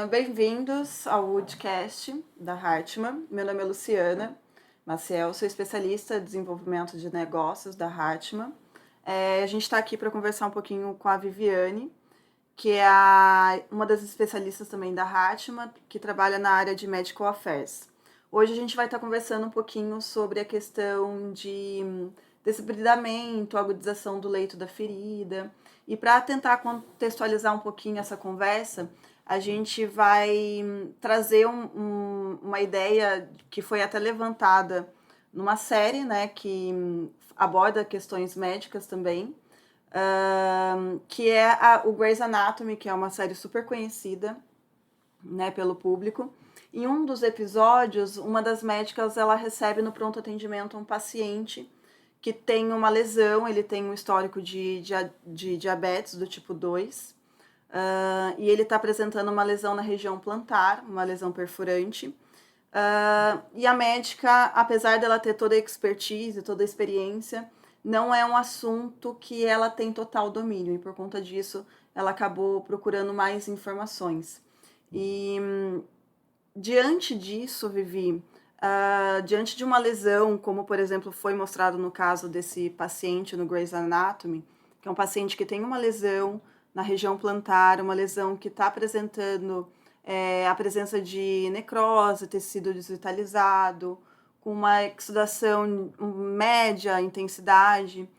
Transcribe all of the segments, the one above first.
Bem-vindos ao Woodcast da Hartmann. Meu nome é Luciana Maciel, sou especialista em desenvolvimento de negócios da Hartmann. A gente está aqui para conversar um pouquinho com a Viviane, que é uma das especialistas também da Hartmann, que trabalha na área de Medical Affairs. Hoje a gente vai estar conversando um pouquinho sobre a questão de desbridamento, agudização do leito da ferida. E para tentar contextualizar um pouquinho essa conversa, a gente vai trazer uma ideia que foi até levantada numa série, né, que aborda questões médicas também, que é o Grey's Anatomy, que é uma série super conhecida, né, pelo público. Em um dos episódios, uma das médicas ela recebe no pronto atendimento um paciente que tem uma lesão, ele tem um histórico de diabetes do tipo 2, e ele está apresentando uma lesão na região plantar, uma lesão perfurante. E a médica, apesar dela ter toda a expertise, toda a experiência, não é um assunto que ela tem total domínio, e por conta disso ela acabou procurando mais informações. E diante disso, Vivi, diante de uma lesão, como por exemplo foi mostrado no caso desse paciente no Grey's Anatomy, que é um paciente que tem uma lesão na região plantar, uma lesão que está apresentando a presença de necrose, tecido desvitalizado, com uma exudação média intensidade.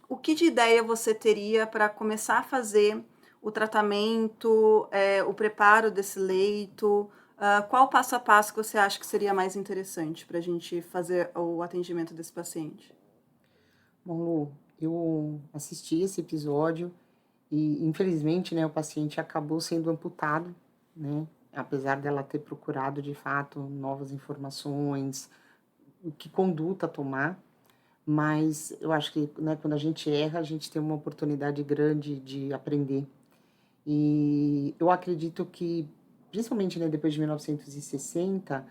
O que de ideia você teria para começar a fazer o tratamento, o preparo desse leito? Qual o passo a passo que você acha que seria mais interessante para a gente fazer o atendimento desse paciente? Bom, Lu, eu assisti esse episódio e, infelizmente, né, o paciente acabou sendo amputado, né? Apesar dela ter procurado, de fato, novas informações, que conduta tomar, mas eu acho que, né, quando a gente erra, a gente tem uma oportunidade grande de aprender. E eu acredito que, principalmente, né, depois de 1960,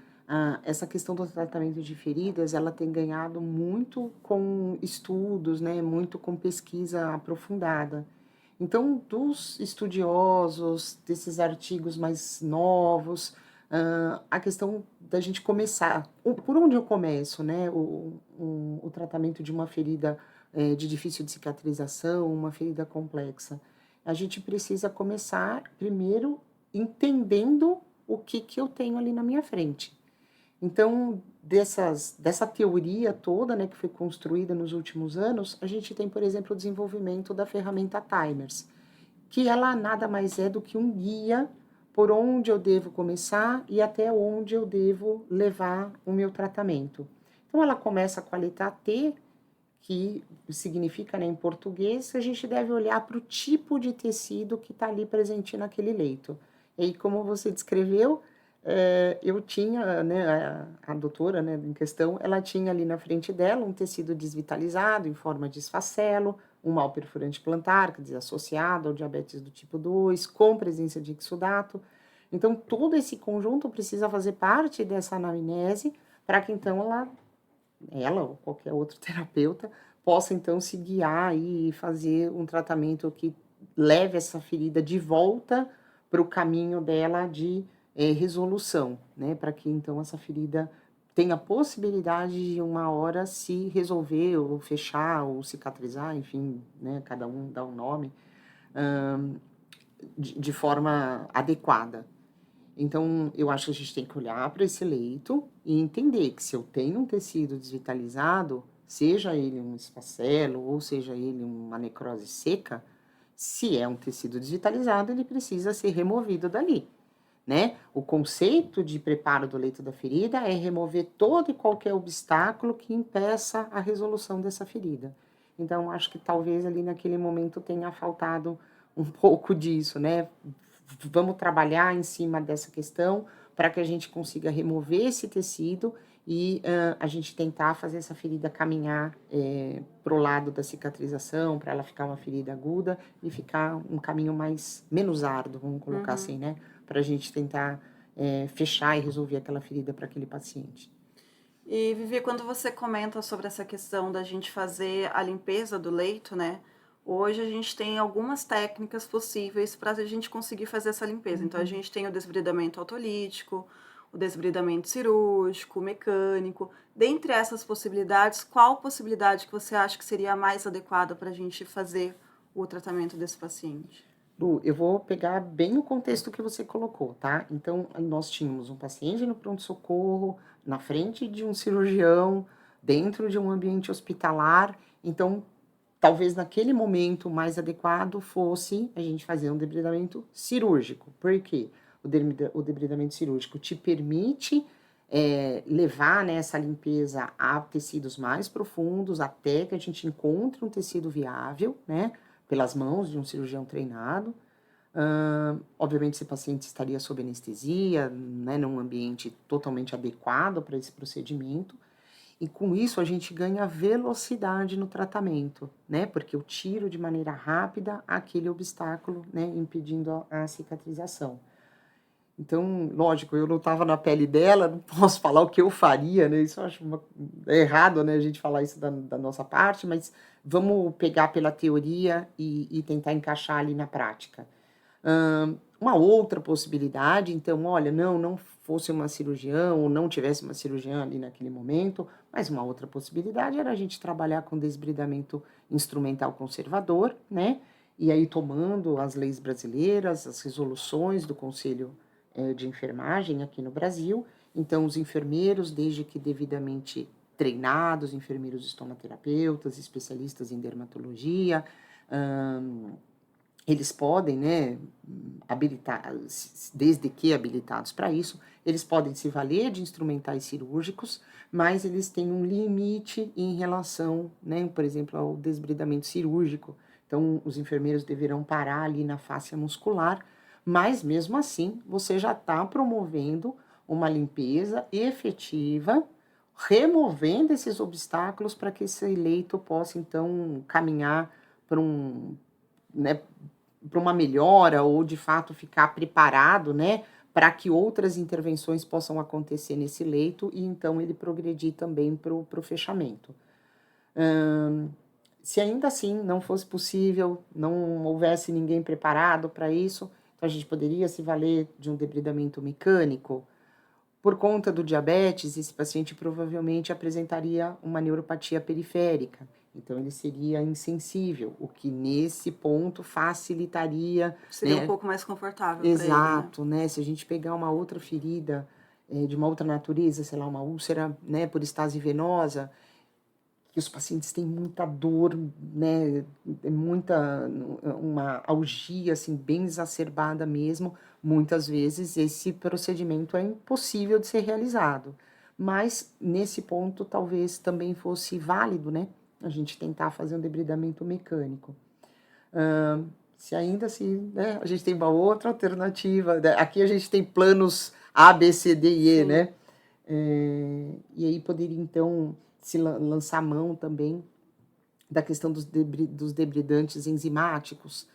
essa questão do tratamento de feridas, ela tem ganhado muito com estudos, né, muito com pesquisa aprofundada. Então, dos estudiosos, desses artigos mais novos, a questão da gente começar, por onde eu começo, né, o tratamento de uma ferida de difícil de cicatrização, uma ferida complexa. A gente precisa começar primeiro entendendo o que eu tenho ali na minha frente. Então, dessa teoria toda, né, que foi construída nos últimos anos, a gente tem, por exemplo, o desenvolvimento da ferramenta Timers, que ela nada mais é do que um guia por onde eu devo começar e até onde eu devo levar o meu tratamento. Então, ela começa com a letra T, que significa, né, em português, que a gente deve olhar para o tipo de tecido que está ali presente naquele leito. E aí, como você descreveu, eu tinha, né, a doutora, né, em questão, ela tinha ali na frente dela um tecido desvitalizado em forma de esfacelo, um mal perfurante plantar, quer dizer, associado ao diabetes do tipo 2, com presença de exudato. Então, todo esse conjunto precisa fazer parte dessa anamnese para que então ela ou qualquer outro terapeuta possa então se guiar e fazer um tratamento que leve essa ferida de volta para o caminho dela de resolução, né? Para que então essa ferida tenha a possibilidade de uma hora se resolver ou fechar ou cicatrizar, enfim, né? Cada um dá um nome, de forma adequada. Então, eu acho que a gente tem que olhar para esse leito e entender que se eu tenho um tecido desvitalizado, seja ele um esfacelo ou seja ele uma necrose seca, se é um tecido desvitalizado, ele precisa ser removido dali, né? O conceito de preparo do leito da ferida é remover todo e qualquer obstáculo que impeça a resolução dessa ferida. Então, acho que talvez ali naquele momento tenha faltado um pouco disso, né? Vamos trabalhar em cima dessa questão para que a gente consiga remover esse tecido e a gente tentar fazer essa ferida caminhar para o lado da cicatrização, para ela ficar uma ferida aguda e ficar um caminho menos árduo, vamos colocar assim, né? Para a gente tentar fechar e resolver aquela ferida para aquele paciente. E Vivi, quando você comenta sobre essa questão da gente fazer a limpeza do leito, né? Hoje a gente tem algumas técnicas possíveis para a gente conseguir fazer essa limpeza. Então a Uhum. gente tem o desbridamento autolítico, o desbridamento cirúrgico, mecânico. Dentre essas possibilidades, qual possibilidade que você acha que seria a mais adequada para a gente fazer o tratamento desse paciente? Lu, eu vou pegar bem o contexto que você colocou, tá? Então, nós tínhamos um paciente no pronto-socorro, na frente de um cirurgião, dentro de um ambiente hospitalar. Então, talvez naquele momento mais adequado fosse a gente fazer um debridamento cirúrgico. Por quê? O debridamento cirúrgico te permite levar, né, essa limpeza a tecidos mais profundos, até que a gente encontre um tecido viável, né, pelas mãos de um cirurgião treinado. Obviamente, esse paciente estaria sob anestesia, né, num ambiente totalmente adequado para esse procedimento. E com isso a gente ganha velocidade no tratamento, né? Porque eu tiro de maneira rápida aquele obstáculo, né? Impedindo a cicatrização. Então, lógico, eu não estava na pele dela, não posso falar o que eu faria, né? Isso eu acho errado, né? A gente falar isso da nossa parte, mas vamos pegar pela teoria e tentar encaixar ali na prática. Uma outra possibilidade, então, olha, não fosse uma cirurgião ou não tivesse uma cirurgiã ali naquele momento, mas uma outra possibilidade era a gente trabalhar com desbridamento instrumental conservador, né? E aí tomando as leis brasileiras, as resoluções do Conselho de Enfermagem aqui no Brasil. Então, os enfermeiros, desde que devidamente treinados, enfermeiros estomaterapeutas, especialistas em dermatologia, eles podem, né, habilitar, desde que habilitados para isso, eles podem se valer de instrumentais cirúrgicos, mas eles têm um limite em relação, né, por exemplo, ao desbridamento cirúrgico. Então, os enfermeiros deverão parar ali na fáscia muscular, mas mesmo assim, você já está promovendo uma limpeza efetiva, removendo esses obstáculos para que esse leito possa, então, caminhar para né, para uma melhora ou de fato ficar preparado, né, para que outras intervenções possam acontecer nesse leito e então ele progredir também para o fechamento. Se ainda assim não fosse possível, não houvesse ninguém preparado para isso, então a gente poderia se valer de um debridamento mecânico. Por conta do diabetes, esse paciente provavelmente apresentaria uma neuropatia periférica, então ele seria insensível, o que nesse ponto facilitaria, Seria um né? pouco mais confortável para ele, né? Exato, né? Se a gente pegar uma outra ferida de uma outra natureza, sei lá, uma úlcera, né, por estase venosa, que os pacientes têm muita dor, né, uma algia, assim, bem exacerbada mesmo, muitas vezes esse procedimento é impossível de ser realizado. Mas, nesse ponto, talvez também fosse válido, né, a gente tentar fazer um debridamento mecânico. Se ainda assim, né, a gente tem uma outra alternativa, né? Aqui a gente tem planos A, B, C, D e E, Sim. né? E aí poderia, então, se lançar mão também da questão dos debridantes enzimáticos,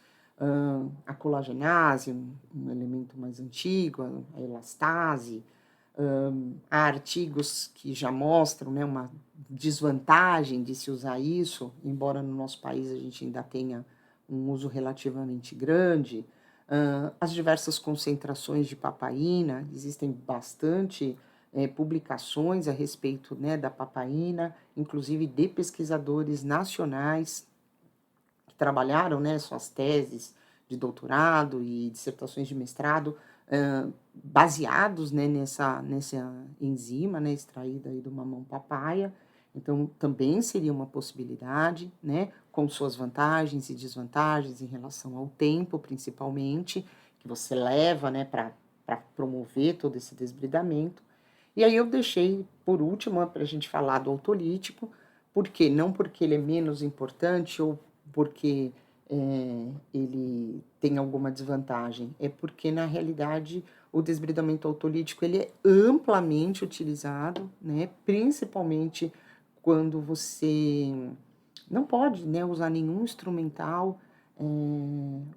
a colagenase, um elemento mais antigo, a elastase. Há artigos que já mostram, né, uma desvantagem de se usar isso, embora no nosso país a gente ainda tenha um uso relativamente grande. As diversas concentrações de papaína, existem bastante publicações a respeito, né, da papaína, inclusive de pesquisadores nacionais que trabalharam, né, suas teses de doutorado e dissertações de mestrado baseados, né, nessa enzima, né, extraída aí do mamão papaya. Então, também seria uma possibilidade, né, com suas vantagens e desvantagens em relação ao tempo, principalmente, que você leva, né, para promover todo esse desbridamento. E aí eu deixei, por último, para a gente falar do autolítico, porque não porque ele é menos importante ou porque ele tem alguma desvantagem, é porque, na realidade, o desbridamento autolítico ele é amplamente utilizado, né, principalmente quando você não pode, né, usar nenhum instrumental,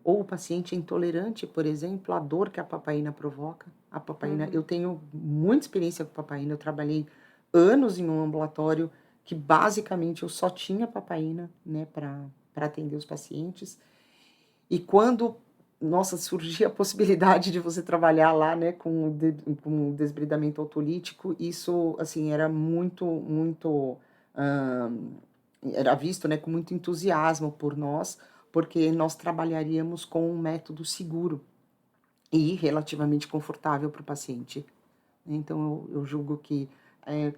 ou o paciente é intolerante, por exemplo, à dor que a papaína provoca. A papaína, eu tenho muita experiência com papaína, eu trabalhei anos em um ambulatório que basicamente eu só tinha papaína, né, para atender os pacientes. E quando, nossa, surgia a possibilidade de você trabalhar lá, né, com o desbridamento autolítico, isso, assim, era muito, hã, era visto, né, com muito entusiasmo por nós, porque nós trabalharíamos com um método seguro e relativamente confortável para o paciente. Então eu julgo que,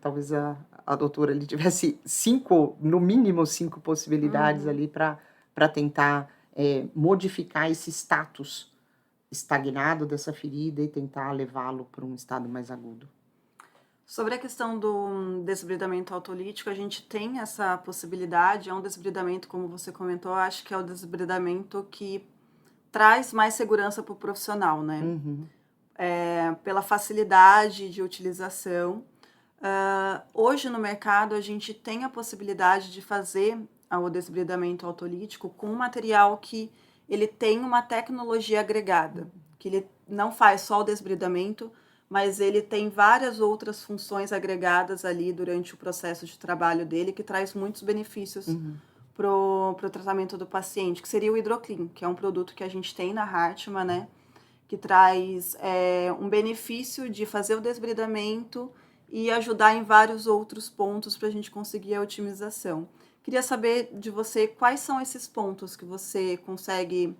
talvez a doutora ali tivesse 5, no mínimo 5 possibilidades Uhum. ali para tentar, modificar esse status estagnado dessa ferida e tentar levá-lo para um estado mais agudo. Sobre a questão do desbridamento autolítico, a gente tem essa possibilidade, é um desbridamento, como você comentou, acho que é o desbridamento que traz mais segurança para o profissional, né? Uhum, Pela facilidade de utilização. Hoje no mercado a gente tem a possibilidade de fazer o desbridamento autolítico com um material que ele tem uma tecnologia agregada, que ele não faz só o desbridamento, mas ele tem várias outras funções agregadas ali durante o processo de trabalho dele, que traz muitos benefícios uhum, pro tratamento do paciente, que seria o Hidroclean, que é um produto que a gente tem na Hartmann, né? Que traz um benefício de fazer o desbridamento e ajudar em vários outros pontos para a gente conseguir a otimização. Queria saber de você quais são esses pontos que você consegue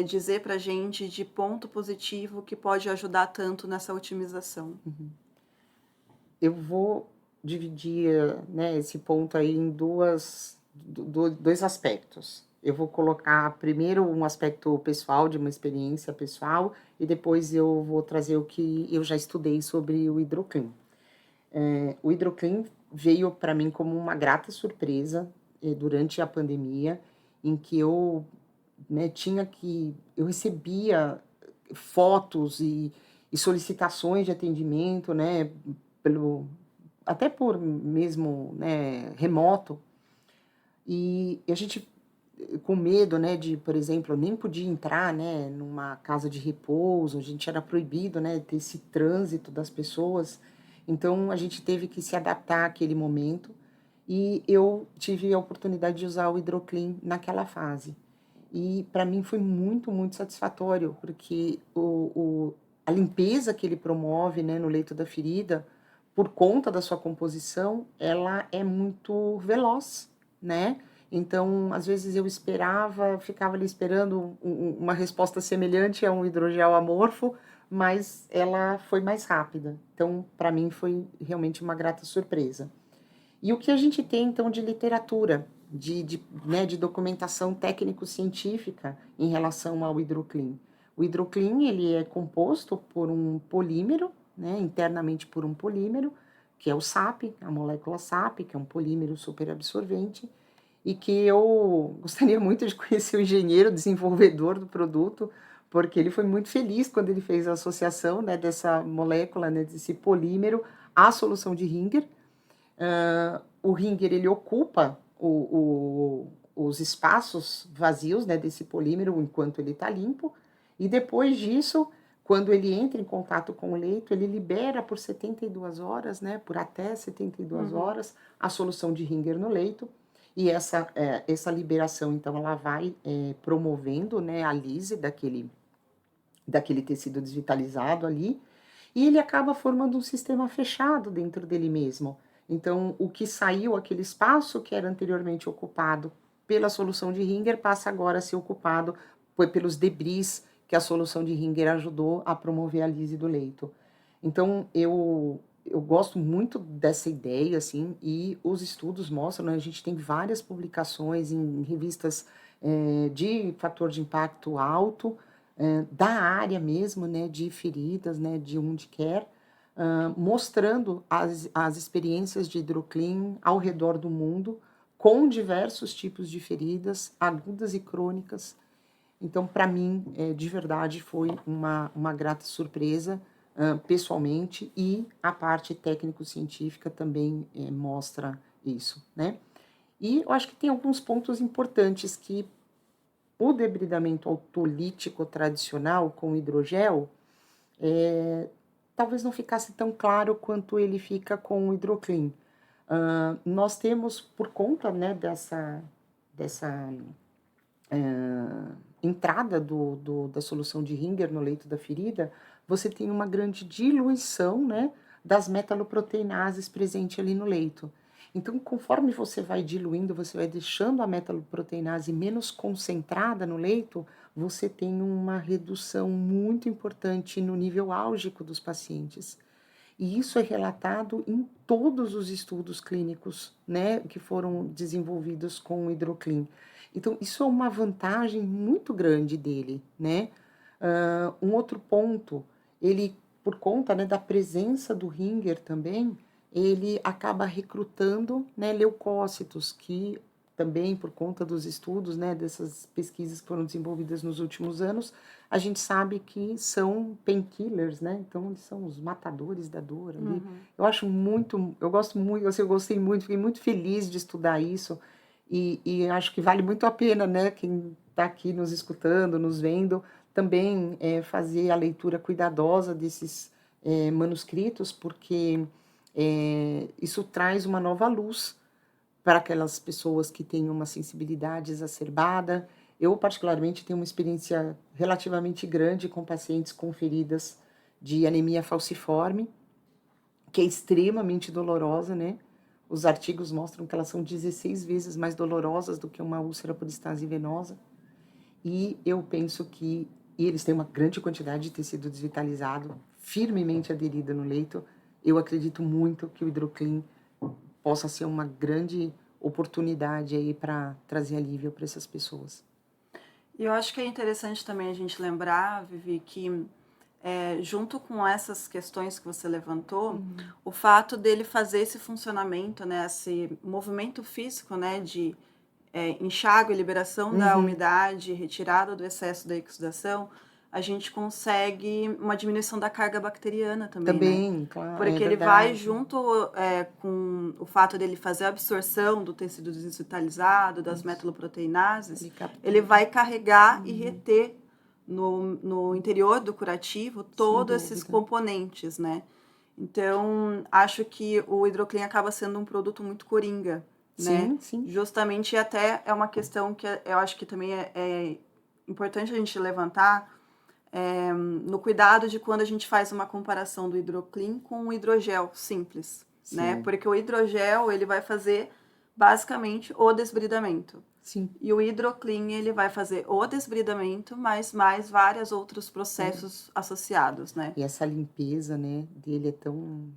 dizer para a gente de ponto positivo que pode ajudar tanto nessa otimização. uhum. Eu vou dividir, né, esse ponto aí em 2 aspectos. Eu vou colocar primeiro um aspecto pessoal, de uma experiência pessoal, e depois eu vou trazer o que eu já estudei sobre o Hidroclean. O Hidroclean veio para mim como uma grata surpresa, durante a pandemia, em que eu, né, eu recebia fotos e solicitações de atendimento, né, pelo até por mesmo, né, remoto, e a gente com medo, né, de, por exemplo, eu nem podia entrar, né, numa casa de repouso, a gente era proibido, né, ter esse trânsito das pessoas, então a gente teve que se adaptar àquele momento, e eu tive a oportunidade de usar o Hidroclean naquela fase. E para mim foi muito satisfatório, porque a limpeza que ele promove, né, no leito da ferida, por conta da sua composição, ela é muito veloz, né? Então, às vezes eu esperava, ficava ali esperando uma resposta semelhante a um hidrogel amorfo, mas ela foi mais rápida. Então, para mim foi realmente uma grata surpresa. E o que a gente tem então de literatura, né, de documentação técnico-científica em relação ao Hidroclean? O Hidroclean ele é composto por um polímero, né, internamente por um polímero, que é o SAP, a molécula SAP, que é um polímero superabsorvente, e que eu gostaria muito de conhecer o engenheiro desenvolvedor do produto, porque ele foi muito feliz quando ele fez a associação, né, dessa molécula, né, desse polímero à solução de Ringer. O ringer ele ocupa os espaços vazios, né, desse polímero enquanto ele está limpo, e depois disso, quando ele entra em contato com o leito, ele libera por 72 horas, né, por até 72 Uhum. horas, a solução de ringer no leito, e essa liberação, então, ela vai promovendo, né, a lise daquele tecido desvitalizado ali, e ele acaba formando um sistema fechado dentro dele mesmo. Então, o que saiu, aquele espaço que era anteriormente ocupado pela solução de Ringer, passa agora a ser ocupado pelos debris que a solução de Ringer ajudou a promover a lise do leito. Então, eu gosto muito dessa ideia, assim, e os estudos mostram, né, a gente tem várias publicações em revistas de fator de impacto alto, da área mesmo, né, de feridas, né, de wound care, mostrando as experiências de Hidroclean ao redor do mundo, com diversos tipos de feridas, agudas e crônicas. Então, para mim, de verdade, foi uma grata surpresa, pessoalmente, e a parte técnico-científica também mostra isso, né? E eu acho que tem alguns pontos importantes que o debridamento autolítico tradicional com hidrogel, talvez não ficasse tão claro quanto ele fica com o Hidroclean. Nós temos, por conta, né, dessa entrada da solução de Ringer no leito da ferida, você tem uma grande diluição, né, das metaloproteinases presente ali no leito. Então, conforme você vai diluindo, você vai deixando a metaloproteinase menos concentrada no leito, você tem uma redução muito importante no nível álgico dos pacientes. E isso é relatado em todos os estudos clínicos, né, que foram desenvolvidos com o Hidroclin. Então, isso é uma vantagem muito grande dele, né? Um outro ponto, ele, por conta, né, da presença do Ringer também, ele acaba recrutando, né, leucócitos, que também, por conta dos estudos, né, dessas pesquisas que foram desenvolvidas nos últimos anos, a gente sabe que são painkillers, né? Então, eles são os matadores da dor ali. Eu acho muito, eu gosto muito, assim, eu gostei muito, fiquei muito feliz de estudar isso e acho que vale muito a pena, né? Quem está aqui nos escutando, nos vendo, também fazer a leitura cuidadosa desses manuscritos, porque isso traz uma nova luz para aquelas pessoas que têm uma sensibilidade exacerbada. Eu, particularmente, tenho uma experiência relativamente grande com pacientes com feridas de anemia falciforme, que é extremamente dolorosa, né? Os artigos mostram que elas são 16 vezes mais dolorosas do que uma úlcera por estase venosa. E eu penso que e eles têm uma grande quantidade de tecido desvitalizado, firmemente aderido no leito. Eu acredito muito que o Hidroclin possa ser uma grande oportunidade aí para trazer alívio para essas pessoas. E eu acho que é interessante também a gente lembrar, Vivi, que junto com essas questões que você levantou, o fato dele fazer esse funcionamento, né, esse movimento físico, né, de enxágue e liberação da umidade, retirada do excesso da exudação, a gente consegue uma diminuição da carga bacteriana também, né? Também, claro, é Porque ele vai verdade. junto com o fato dele fazer a absorção do tecido desvitalizado, das metaloproteinases, ele vai carregar e reter no interior do curativo todos esses componentes, né? Então, acho que o Hidroclin acaba sendo um produto muito coringa, né? Sim, sim. Justamente até é uma questão que eu acho que também é importante a gente levantar no cuidado de quando a gente faz uma comparação do Hidroclin com o hidrogel simples, né? Porque o hidrogel, ele vai fazer basicamente o desbridamento. Sim. E o Hidroclin, ele vai fazer o desbridamento, mas mais vários outros processos associados, né? E essa limpeza, né, dele é tão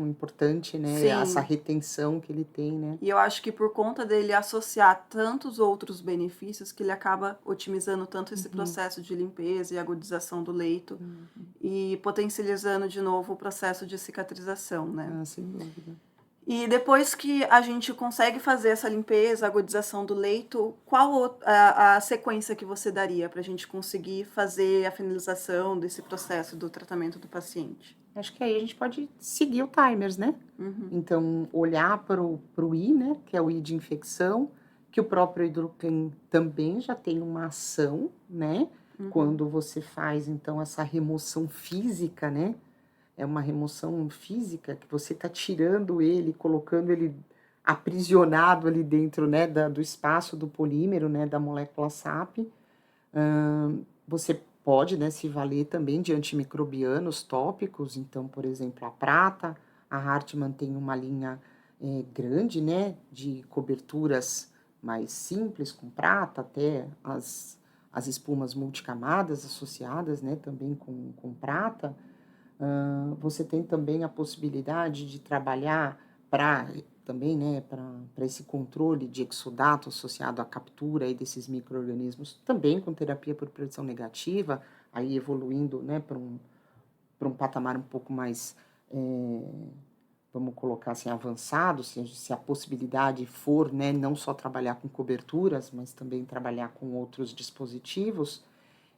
importante, né? Sim. Essa retenção que ele tem, né? E eu acho que por conta dele associar tantos outros benefícios, que ele acaba otimizando tanto esse processo de limpeza e agudização do leito e potencializando de novo o processo de cicatrização, né? Ah, sem dúvida. E depois que a gente consegue fazer essa limpeza, agudização do leito, qual a sequência que você daria para a gente conseguir fazer a finalização desse processo do tratamento do paciente? Acho que aí a gente pode seguir o timers, né? Então, olhar para o I, né, que é o I de infecção, que o próprio Hidroclin também já tem uma ação, né? Quando você faz, então, essa remoção física, né? É uma remoção física que você está tirando ele, colocando ele aprisionado ali dentro, né, do espaço do polímero, né, da molécula SAP. Você pode, né, se valer também de antimicrobianos tópicos, então, por exemplo, a prata. A Hartmann tem uma linha grande, né, de coberturas mais simples com prata, até as espumas multicamadas associadas, né, também com prata. Você tem também a possibilidade de trabalhar para também, né, para esse controle de exudato associado à captura aí desses micro-organismos, também com terapia por pressão negativa, aí evoluindo, né, para um patamar um pouco mais, vamos colocar assim, avançado, se a possibilidade for, né, não só trabalhar com coberturas, mas também trabalhar com outros dispositivos,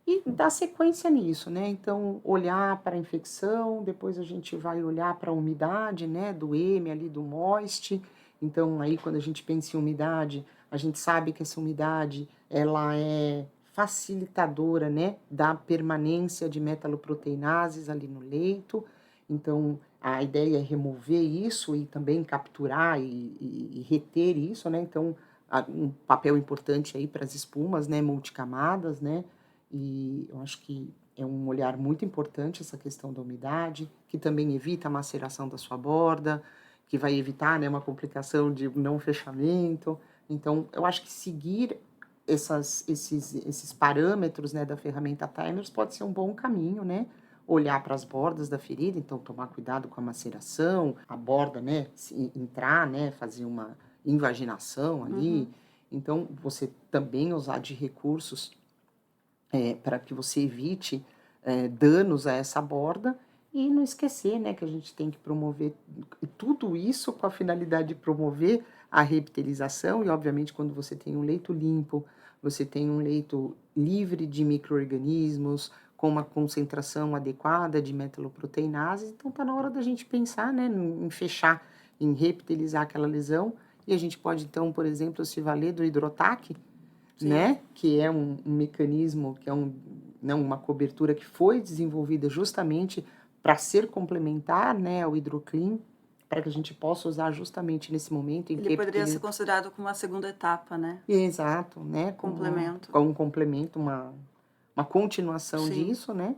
e dar sequência nisso, né? Então, olhar para a infecção, depois a gente vai olhar para a umidade, né? Do M ali, do moist. Então, aí quando a gente pensa em umidade, a gente sabe que essa umidade, ela é facilitadora, né? Da permanência de metaloproteinases ali no leito. Então, a ideia é remover isso e também capturar e reter isso, né? Então, um papel importante aí para as espumas, né, multicamadas, né, e eu acho que é um olhar muito importante essa questão da umidade, que também evita a maceração da sua borda, que vai evitar, né, uma complicação de não fechamento. Então, eu acho que seguir esses parâmetros, né, da ferramenta Timers pode ser um bom caminho, né? Olhar para as bordas da ferida, então tomar cuidado com a maceração, a borda, né, entrar, né, fazer uma invaginação ali. Então, você também usar de recursos para que você evite danos a essa borda e não esquecer, né, que a gente tem que promover tudo isso com a finalidade de promover a reptilização e, obviamente, quando você tem um leito limpo, você tem um leito livre de micro-organismos, com uma concentração adequada de metaloproteinases, então está na hora da gente pensar, né, em fechar, em reptilizar aquela lesão, e a gente pode, então, por exemplo, se valer do hidrotaque, né, que é um mecanismo, que é né, uma cobertura que foi desenvolvida justamente para ser complementar, né, ao hidroclean, para que a gente possa usar justamente nesse momento em Ele que poderia ser considerado como uma segunda etapa, né? exato, né, Complemento. com um complemento, uma continuação Sim. disso, né,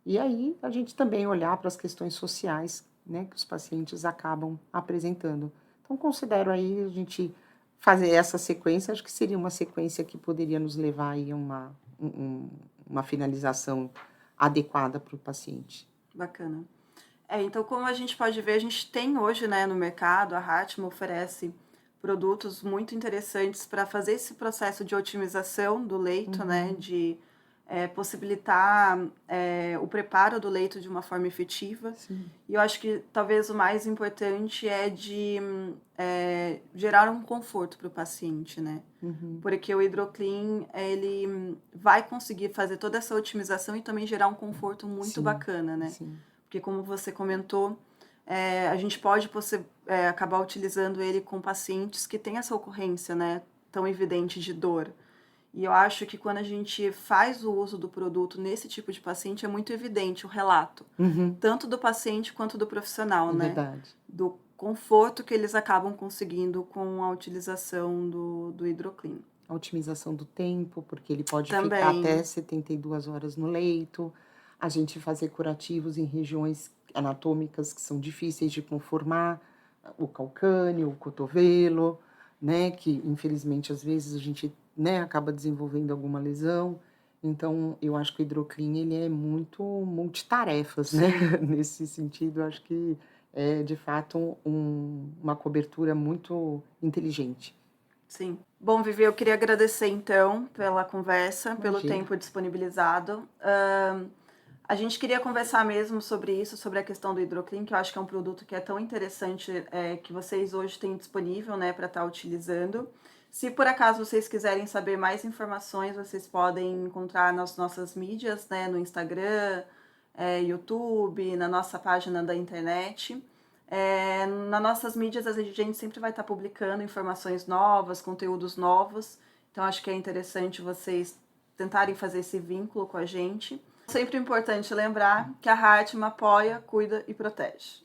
e aí a gente também olhar para as questões sociais, né, que os pacientes acabam apresentando. Então, considero aí a gente fazer essa sequência, acho que seria uma sequência que poderia nos levar aí a uma finalização adequada para o paciente. Bacana. Então, como a gente pode ver, a gente tem hoje, né, no mercado, a Hartmann oferece produtos muito interessantes para fazer esse processo de otimização do leito, né, de possibilitar o preparo do leito de uma forma efetiva. Sim. E eu acho que talvez o mais importante é de gerar um conforto para o paciente, né? Porque o hidroclean, ele vai conseguir fazer toda essa otimização e também gerar um conforto muito bacana, né? Sim. Porque como você comentou, a gente pode acabar utilizando ele com pacientes que têm essa ocorrência, né, tão evidente de dor. E eu acho que quando a gente faz o uso do produto nesse tipo de paciente, é muito evidente o relato, tanto do paciente quanto do profissional, né? Verdade. Do conforto que eles acabam conseguindo com a utilização do hidroclean. A otimização do tempo, porque ele pode Também. ficar até 72 horas no leito. A gente fazer curativos em regiões anatômicas que são difíceis de conformar, o calcâneo, o cotovelo, né, que infelizmente às vezes a gente, né, acaba desenvolvendo alguma lesão. Então, eu acho que o hidroclean ele é muito multitarefas, né? Nesse sentido, eu acho que é de fato uma cobertura muito inteligente. Sim. Bom, Vivi, eu queria agradecer então pela conversa, pelo tempo disponibilizado. A gente queria conversar mesmo sobre isso, sobre a questão do hidroclean, que eu acho que é um produto que é tão interessante que vocês hoje têm disponível, né, para estar utilizando. Se por acaso vocês quiserem saber mais informações, vocês podem encontrar nas nossas mídias, né, no Instagram, YouTube, na nossa página da internet. Nas nossas mídias a gente sempre vai estar publicando informações novas, conteúdos novos, então acho que é interessante vocês tentarem fazer esse vínculo com a gente. Sempre importante lembrar que a Hartmann apoia, cuida e protege.